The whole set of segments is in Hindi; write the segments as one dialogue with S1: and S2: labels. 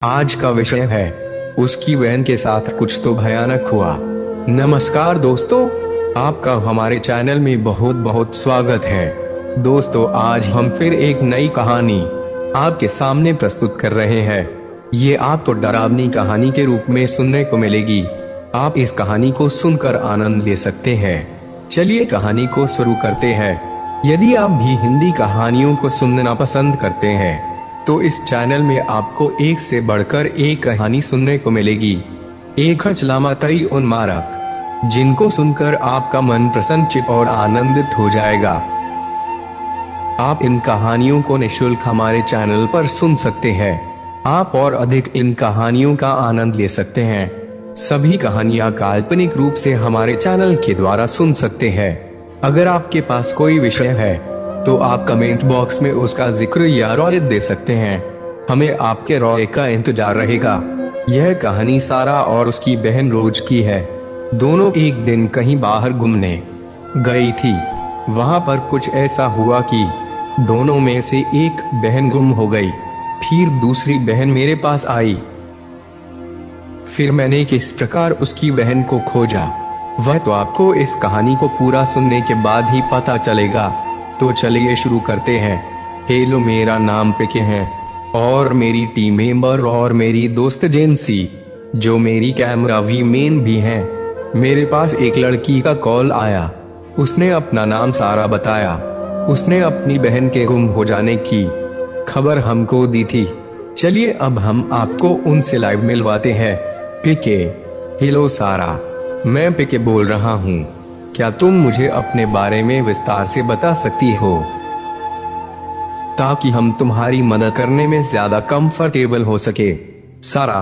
S1: आज का विषय है उसकी बहन के साथ कुछ तो भयानक हुआ। नमस्कार दोस्तों, आपका हमारे चैनल में बहुत बहुत स्वागत है। दोस्तों, आज हम फिर एक नई कहानी आपके सामने प्रस्तुत कर रहे हैं। ये आपको डरावनी कहानी के रूप में सुनने को मिलेगी। आप इस कहानी को सुनकर आनंद ले सकते हैं। चलिए कहानी को शुरू करते हैं। यदि आप भी हिंदी कहानियों को सुनना पसंद करते हैं तो इस चैनल में आपको एक से बढ़कर एक कहानी सुनने को मिलेगी। एक हचलामतई उन्मारक, जिनको सुनकर आपका मन प्रसन्नचित्त और आनंदित हो जाएगा। आप इन कहानियों को निःशुल्क हमारे चैनल पर सुन सकते हैं। आप और अधिक इन कहानियों का आनंद ले सकते हैं। सभी कहानियां काल्पनिक रूप से हमारे चैनल के द्वारा सुन सकते हैं। अगर आपके पास कोई विषय है तो आप कमेंट बॉक्स में उसका जिक्र या राय दे सकते हैं। हमें आपके राय का इंतजार रहेगा। यह कहानी सारा और उसकी बहन रोज की है। दोनों एक दिन कहीं बाहर घूमने गई थी। वहां पर कुछ ऐसा हुआ कि दोनों में से एक बहन गुम हो गई। फिर दूसरी बहन मेरे पास आई। फिर मैंने किस प्रकार उसकी बहन को खोजा, वह तो आपको इस कहानी को पूरा सुनने के बाद ही पता चलेगा। तो चलिए शुरू करते हैं। हेलो, मेरा नाम पिके है और मेरी टीम मेंबर और मेरी दोस्त जेंसी, जो मेरी कैमरा वीमेन भी हैं। मेरे पास एक लड़की का कॉल आया। उसने अपना नाम सारा बताया। उसने अपनी बहन के गुम हो जाने की खबर हमको दी थी। चलिए अब हम आपको उनसे लाइव मिलवाते हैं। पिके। हेलो सारा, मैं पिके बोल रहा हूँ। क्या तुम मुझे अपने बारे में विस्तार से बता सकती हो, ताकि हम तुम्हारी मदद करने में ज्यादा कंफर्टेबल हो सके? सारा,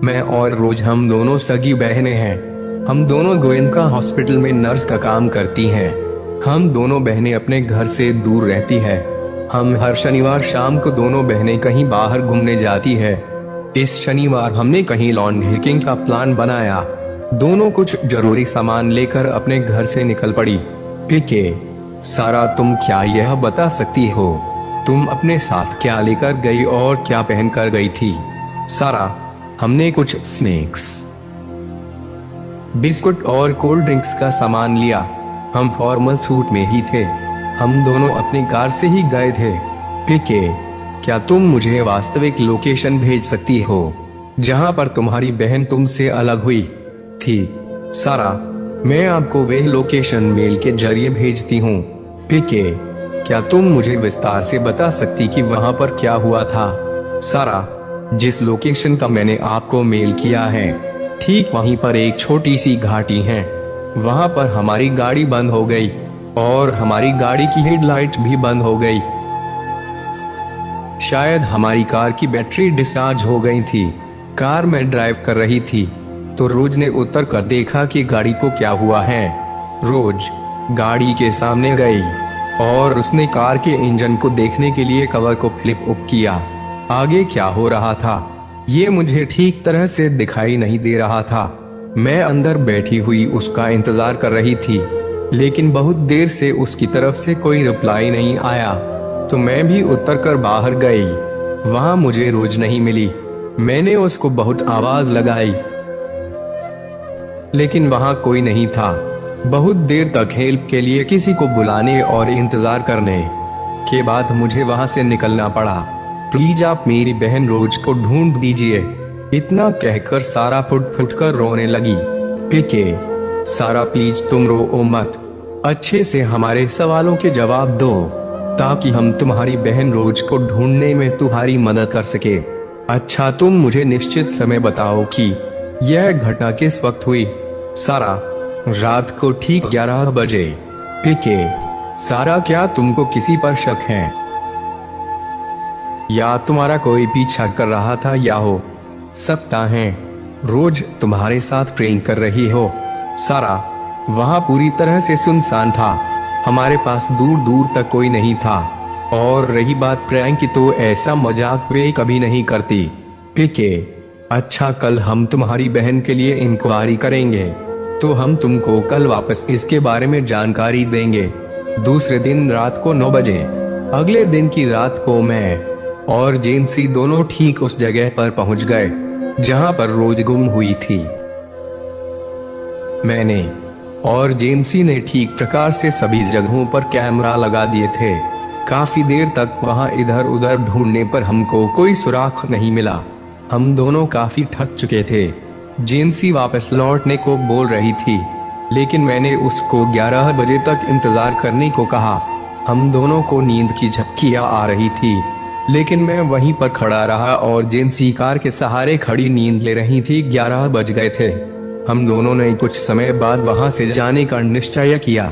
S1: मैं और रोज हम दोनों सगी बहनें हैं। हम दोनों गोयनका हॉस्पिटल में नर्स का काम करती हैं। हम दोनों बहनें अपने घर से दूर रहती है। हम हर शनिवार शाम को दोनों बहनें कहीं बाहर घूमने जाती है। इस शनिवार हमने कहीं लॉन हिकिंग का प्लान बनाया। दोनों कुछ जरूरी सामान लेकर अपने घर से निकल पड़ी। पिके। सारा, तुम क्या यह बता सकती हो तुम अपने साथ क्या लेकर गई और क्या पहन कर गई थी? सारा, हमने कुछ स्नैक्स, बिस्कुट और कोल्ड ड्रिंक्स का सामान लिया। हम फॉर्मल सूट में ही थे। हम दोनों अपनी कार से ही गए थे। पिके। क्या तुम मुझे वास्तविक लोकेशन भेज सकती हो जहां पर तुम्हारी बहन तुमसे अलग हुई थी? सारा, मैं आपको वह लोकेशन मेल के जरिए भेजती हूँ। पिके। क्या तुम मुझे विस्तार से बता सकती कि वहाँ पर क्या हुआ था? सारा, जिस लोकेशन का मैंने आपको मेल किया है, ठीक वहीं पर एक छोटी सी घाटी है। वहाँ पर हमारी गाड़ी बंद हो गई और हमारी गाड़ी की हेडलाइट भी बंद हो गई। शायद हमारी कार की बैटरी डिस्चार्ज हो गई थी। कार में ड्राइव कर रही थी तो रोज ने उतर कर देखा कि गाड़ी को क्या हुआ है। रोज गाड़ी के सामने गई और उसने कार के इंजन को देखने के लिए कवर को फ्लिप अप किया। आगे क्या हो रहा था ये मुझे ठीक तरह से दिखाई नहीं दे रहा था। मैं अंदर बैठी हुई उसका इंतजार कर रही थी, लेकिन बहुत देर से उसकी तरफ से कोई रिप्लाई नहीं आया। तो मैं भी उतर कर बाहर गई। वहां मुझे रोज नहीं मिली। मैंने उसको बहुत आवाज लगाई, लेकिन वहां कोई नहीं था। बहुत देर तक हेल्प के लिए किसी को बुलाने और इंतजार करने के बाद मुझे वहां से निकलना पड़ा। प्लीज आप मेरी बहन रोज को ढूंढ दीजिए। इतना कहकर सारा फुट फुट कर रोने लगी। पिके। सारा, प्लीज तुम रो मत। अच्छे से हमारे सवालों के जवाब दो ताकि हम तुम्हारी बहन रोज को ढूंढने में तुम्हारी मदद कर सके। अच्छा, तुम मुझे निश्चित समय बताओ कि यह घटना किस वक्त हुई? सारा, रात को ठीक 11 बजे। पिके। सारा, क्या तुमको किसी पर शक है या तुम्हारा कोई पीछा कर रहा था या हो सकता है रोज तुम्हारे साथ प्रेम कर रही हो? सारा, वहां पूरी तरह से सुनसान था। हमारे पास दूर दूर तक कोई नहीं था। और रही बात प्रैंक की, तो ऐसा मजाक वे कभी नहीं करती। पिके। अच्छा, कल हम तुम्हारी बहन के लिए इंक्वायरी करेंगे तो हम तुमको कल वापस इसके बारे में जानकारी देंगे। दूसरे दिन रात को 9 बजे। अगले दिन की रात को मैं और जेंसी दोनों ठीक उस जगह पर पहुंच गए जहां पर रोज गुम हुई थी। मैंने और जेंसी ने ठीक प्रकार से सभी जगहों पर कैमरा लगा दिए थे। काफी देर तक वहां इधर उधर ढूंढने पर हमको कोई सुराग नहीं मिला। हम दोनों काफी थक चुके थे। जेंसी वापस लौटने को बोल रही थी, लेकिन मैंने उसको 11 बजे तक इंतजार करने को कहा। हम दोनों को नींद की झपकियां आ रही थी, लेकिन मैं वहीं पर खड़ा रहा और जेंसी कार के सहारे खड़ी नींद ले रही थी। 11 बज गए थे। हम दोनों ने कुछ समय बाद वहां से जाने का निश्चय किया।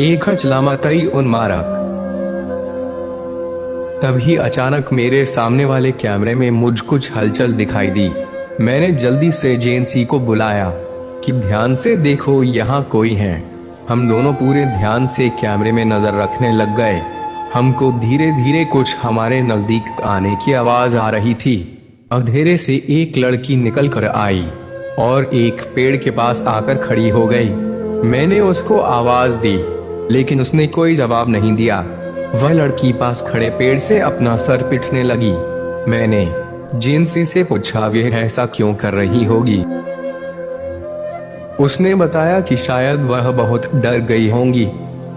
S1: एक हचलामतई उन्मारक। तभी अचानक मेरे सामने वाले कैमरे में मुझ कुछ हलचल दिखाई दी। मैंने जल्दी से जेंसी को बुलाया कि ध्यान से देखो, यहाँ कोई है। हम दोनों पूरे ध्यान से कैमरे में नजर रखने लग गए। हमको धीरे धीरे कुछ हमारे नजदीक आने की आवाज आ रही थी। अंधेरे से एक लड़की निकल कर आई और एक पेड़ के पास आकर खड़ी हो गई। मैंने उसको आवाज दी, लेकिन उसने कोई जवाब नहीं दिया। वह लड़की पास खड़े पेड़ से अपना सर पीटने लगी। मैंने जेंसी से पूछा, वह ऐसा क्यों कर रही होगी? उसने बताया कि शायद वह बहुत डर गई होंगी।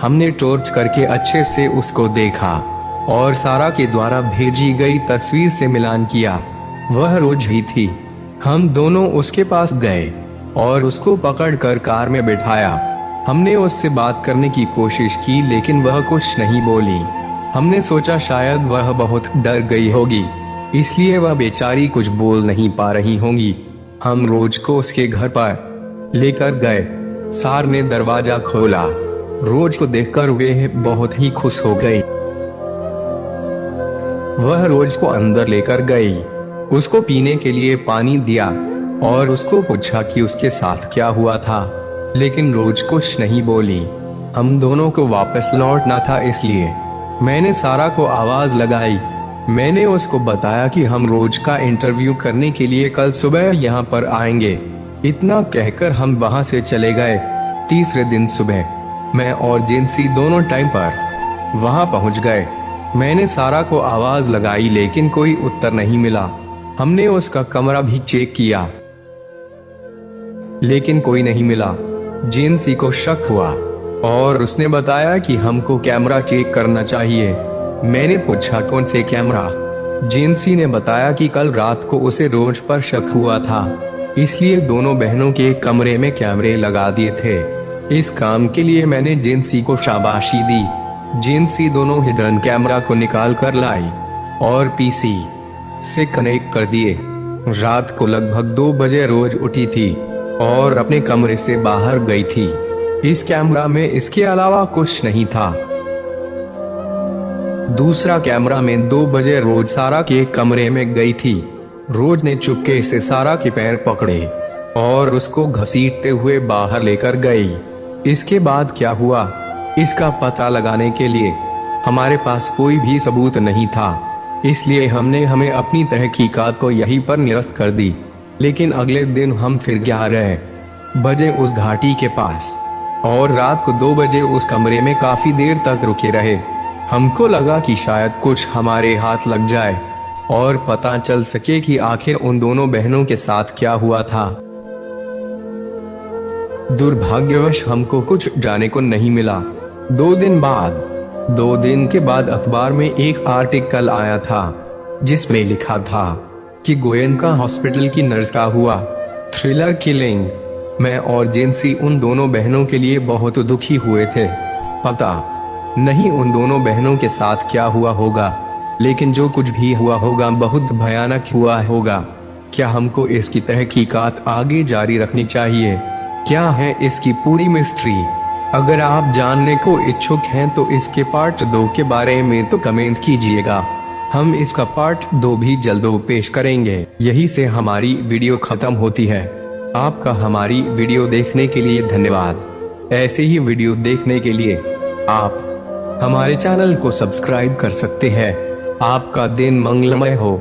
S1: हमने टॉर्च करके अच्छे से उसको देखा और सारा के द्वारा भेजी गई तस्वीर से मिलान किया। वह रोज ही थी। हम दोनों उसके पास गए और उसको पकड़कर कार में बिठाया। हमने उससे बात करने की कोशिश की, लेकिन वह कुछ नहीं बोली। हमने सोचा शायद वह बहुत डर गई होगी, इसलिए वह बेचारी कुछ बोल नहीं पा रही होंगी। हम रोज को उसके घर पर लेकर गए। सार ने दरवाजा खोला। रोज को देखकर वह बहुत ही खुश हो गई। वह रोज को अंदर लेकर गई, उसको पीने के लिए पानी दिया और उसको पूछा कि उसके साथ क्या हुआ था, लेकिन रोज कुछ नहीं बोली। हम दोनों को वापस लौटना था, इसलिए मैंने सारा को आवाज लगाई। मैंने उसको बताया कि हम रोज का इंटरव्यू करने के लिए कल सुबह यहाँ पर आएंगे। इतना कहकर हम वहाँ से चले गए। तीसरे दिन सुबह मैं और जेंसी दोनों टाइम पर वहाँ पहुँच गए। मैंने सारा को आवाज लगाई, लेकिन कोई उत्तर नहीं मिला। हमने उसका कमरा भी चेक किया, लेकिन कोई नहीं मिला। जेंसी को शक हुआ और उसने बताया कि हमको कैमरा चेक करना चाहिए। मैंने पूछा, कौन से कैमरा? जेंसी ने बताया कि कल रात को उसे रोज पर शक हुआ था, इसलिए दोनों बहनों के कमरे में कैमरे लगा दिए थे। इस काम के लिए मैंने जेंसी को शाबाशी दी। जेंसी दोनों हिडन कैमरा को निकाल कर लाई और पीसी से कनेक्ट कर दिए। रात को लगभग 2 बजे रोज उठी थी और अपने कमरे से बाहर गई थी। इस कैमरा में इसके अलावा कुछ नहीं था। दूसरा कैमरा में 2 बजे रोज सारा के कमरे में गई थी। रोज ने चुपके से सारा के पैर पकड़े और उसको घसीटते हुए बाहर लेकर गई। इसके बाद क्या हुआ, इसका पता लगाने के लिए हमारे पास कोई भी सबूत नहीं था, इसलिए हमने अपनी तहकीकात को यहीं पर निरस्त कर दी। लेकिन अगले दिन हम फिर 11 बजे उस घाटी के पास और रात को 2 बजे उस कमरे में काफी देर तक रुके रहे। हमको लगा कि शायद कुछ हमारे हाथ लग जाए और पता चल सके कि आखिर उन दोनों बहनों के साथ क्या हुआ था। दुर्भाग्यवश हमको कुछ जाने को नहीं मिला। 2 दिन के बाद अखबार में एक आर्टिकल आया था, जिसमें लिखा था कि गोयनका हॉस्पिटल की नर्स का हुआ थ्रिलर किलिंग। मैं और जेंसी उन दोनों बहनों के लिए बहुत दुखी हुए थे। पता नहीं उन दोनों बहनों के साथ क्या हुआ होगा, लेकिन जो कुछ भी हुआ होगा बहुत भयानक हुआ होगा। क्या हमको इसकी तहकीकात आगे जारी रखनी चाहिए? क्या है इसकी पूरी मिस्ट्री? अगर आप जानने को इच्छुक हैं तो इसके पार्ट 2 के बारे में तो कमेंट कीजिएगा। हम इसका पार्ट 2 भी जल्द पेश करेंगे। यही से हमारी वीडियो खत्म होती है। आपका हमारी वीडियो देखने के लिए धन्यवाद। ऐसे ही वीडियो देखने के लिए आप हमारे चैनल को सब्सक्राइब कर सकते हैं। आपका दिन मंगलमय हो।